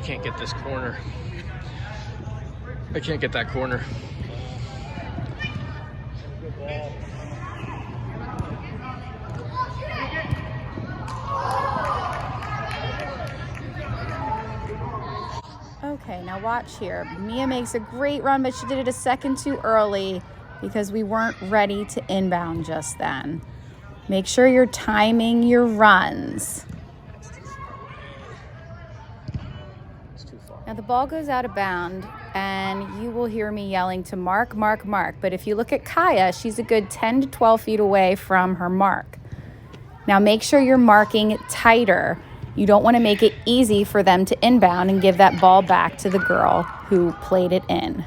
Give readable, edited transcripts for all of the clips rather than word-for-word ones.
can't get this corner. I can't get that corner. Okay, now watch here. Mia makes a great run, but she did it a second too early because we weren't ready to inbound just then. Make sure you're timing your runs. Now the ball goes out of bound, and you will hear me yelling to mark, mark, mark. But if you look at Kaya, she's a good 10 to 12 feet away from her mark. Now make sure you're marking tighter. You don't want to make it easy for them to inbound and give that ball back to the girl who played it in.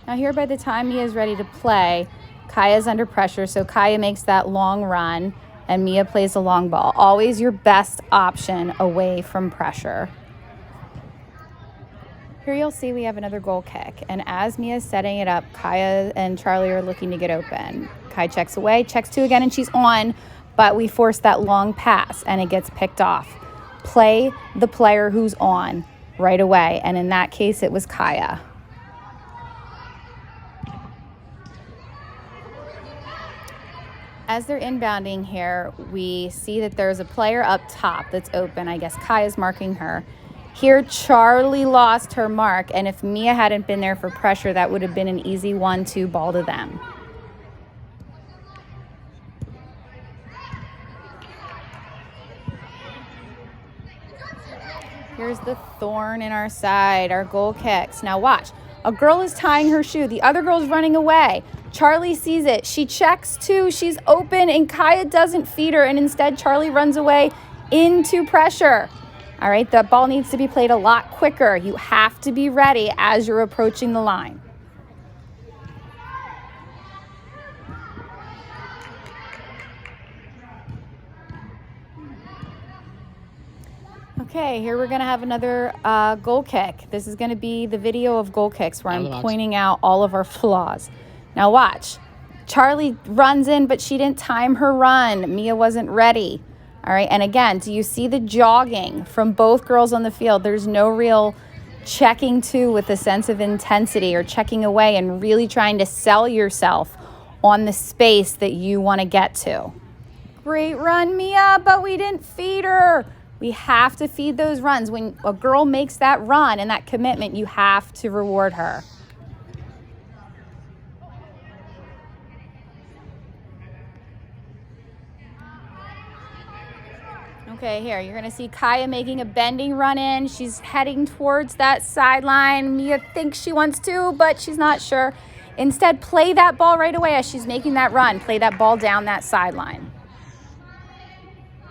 Now here, by the time Mia is ready to play, Kaya's under pressure, so Kaya makes that long run and Mia plays the long ball. Always your best option away from pressure. Here you'll see we have another goal kick, and as Mia's setting it up, Kaya and Charlie are looking to get open. Kaya checks away, checks two again, and she's on, but we force that long pass and it gets picked off. Play the player who's on right away, and in that case it was Kaya. As they're inbounding here, we see that there's a player up top that's open. I guess Kaya's marking her. Here, Charlie lost her mark, and if Mia hadn't been there for pressure, that would have been an easy 1-2 ball to them. Here's the thorn in our side, our goal kicks. Now watch, a girl is tying her shoe. The other girl's running away. Charlie sees it. She checks too. She's open, and Kaya doesn't feed her, and instead Charlie runs away into pressure. All right, the ball needs to be played a lot quicker. You have to be ready as you're approaching the line. Okay, here we're going to have another goal kick. This is going to be the video of goal kicks where I'm pointing out all of our flaws. Now watch. Charlie runs in, but she didn't time her run. Mia wasn't ready. All right, and again, do you see the jogging from both girls on the field? There's no real checking to with a sense of intensity or checking away and really trying to sell yourself on the space that you want to get to. Great run, Mia, but we didn't feed her. We have to feed those runs. When a girl makes that run and that commitment, you have to reward her. Okay, here, you're going to see Kaya making a bending run in. She's heading towards that sideline. Mia thinks she wants to, but she's not sure. Instead, play that ball right away as she's making that run. Play that ball down that sideline.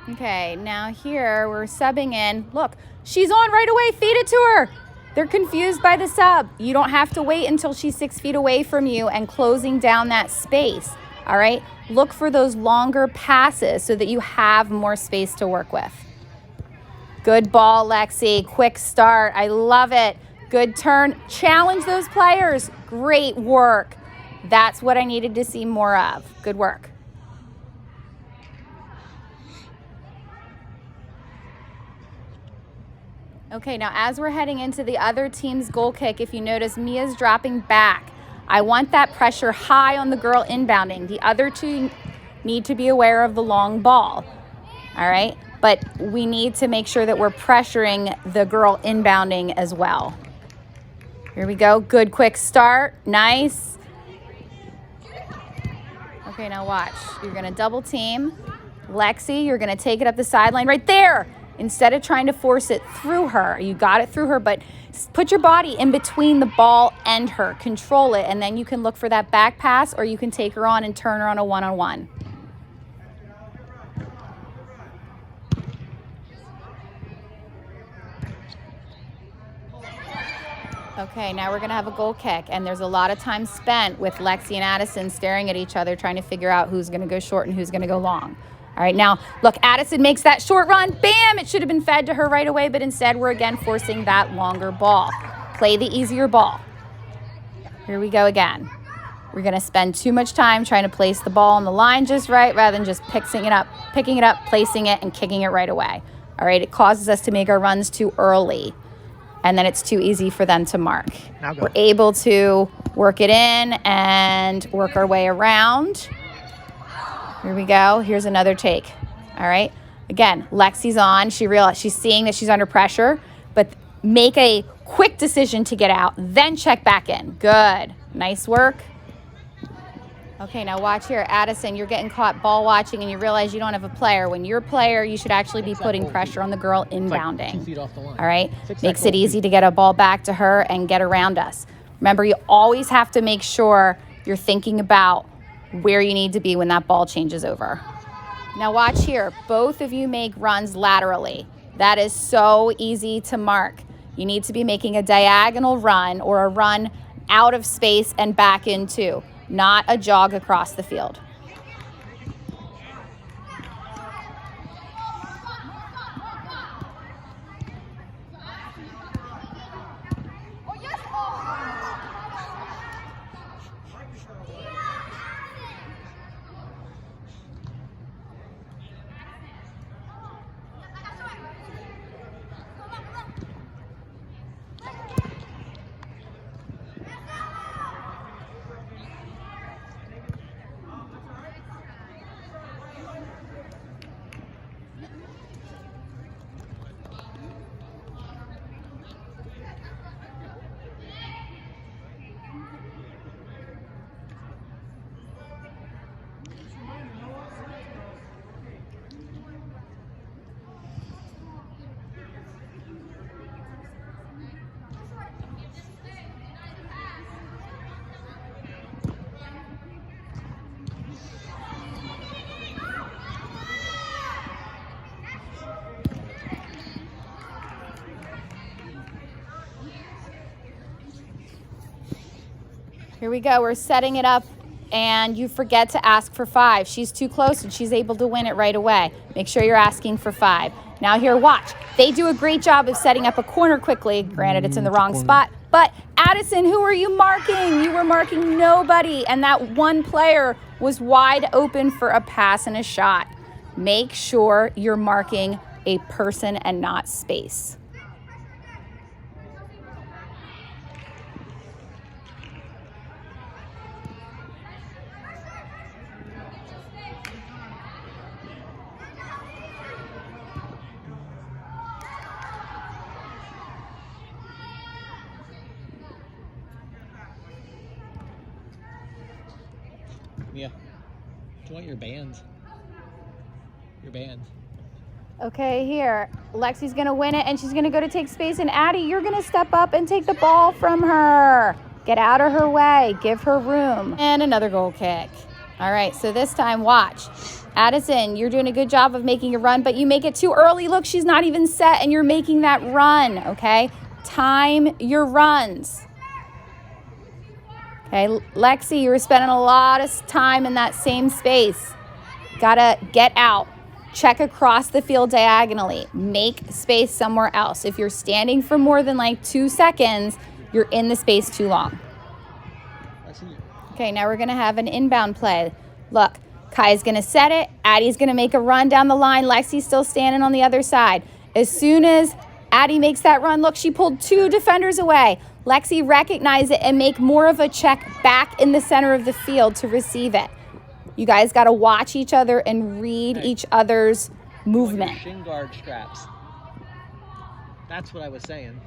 Okay, now here, we're subbing in. Look, she's on right away. Feed it to her. They're confused by the sub. You don't have to wait until she's 6 feet away from you and closing down that space. All right, look for those longer passes so that you have more space to work with. Good ball, Lexi. Quick start. I love it. Good turn. Challenge those players. Great work. That's what I needed to see more of. Good work. Okay, now as we're heading into the other team's goal kick, if you notice, Mia's dropping back. I want that pressure high on the girl inbounding. The other two need to be aware of the long ball, all right? But we need to make sure that we're pressuring the girl inbounding as well. Here we go. Good quick start. Nice. Okay, now watch. You're going to double team. Lexi, you're going to take it up the sideline right there. Instead of trying to force it through her, you got it through her, but put your body in between the ball and her. Control it, and then you can look for that back pass, or you can take her on and turn her on a one-on-one. Okay, now we're going to have a goal kick, and there's a lot of time spent with Lexi and Addison staring at each other, trying to figure out who's going to go short and who's going to go long. All right, now, look, Addison makes that short run. Bam! It should have been fed to her right away, but instead we're again forcing that longer ball. Play the easier ball. Here we go again. We're going to spend too much time trying to place the ball on the line just right rather than just picking it up, placing it, and kicking it right away. All right, it causes us to make our runs too early, and then it's too easy for them to mark. We're able to work it in and work our way around. Here we go. Here's another take. All right. Again, Lexi's on. She's seeing that she's under pressure, but make a quick decision to get out, then check back in. Good. Nice work. Okay, now watch here. Addison, you're getting caught ball watching and you realize you don't have a player. When you're a player, you should actually be putting pressure on the girl inbounding. 2 feet off the line. All right? Makes it easy to get a ball back to her and get around us. Remember, you always have to make sure you're thinking about where you need to be when that ball changes over. Now watch here. Both of you make runs laterally. That is so easy to mark. You need to be making a diagonal run or a run out of space and back into, not a jog across the field. Here we go. We're setting it up, and you forget to ask for 5. She's too close, and she's able to win it right away. Make sure you're asking for 5. Now here, watch. They do a great job of setting up a corner quickly. Granted, it's in the wrong spot. But Addison, who are you marking? You were marking nobody, and that one player was wide open for a pass and a shot. Make sure you're marking a person and not space. Yeah. Do you want your band? Your band. Okay, here. Lexi's going to win it, and she's going to go to take space. And Addie, you're going to step up and take the ball from her. Get out of her way. Give her room. And another goal kick. All right, so this time, watch. Addison, you're doing a good job of making a run, but you make it too early. Look, she's not even set, and you're making that run, okay? Time your runs. Okay, Lexi, you were spending a lot of time in that same space. Gotta get out. Check across the field diagonally. Make space somewhere else. If you're standing for more than like 2 seconds, you're in the space too long. Okay, now we're gonna have an inbound play. Look, Kai's gonna set it. Addie's gonna make a run down the line. Lexi's still standing on the other side. As soon as Addie makes that run, look, she pulled 2 defenders away. Lexi, recognize it and make more of a check back in the center of the field to receive it. You guys got to watch each other and read each other's movement. Shin guard straps. That's what I was saying.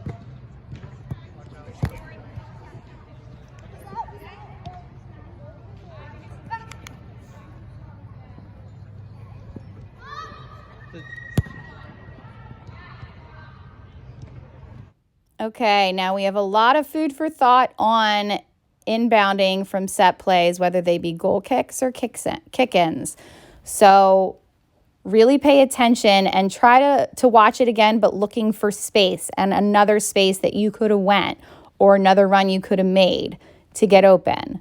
Okay, now we have a lot of food for thought on inbounding from set plays, whether they be goal kicks or kick-ins. So really pay attention and try to watch it again, but looking for space and another space that you could have went. or another run you could have made to get open.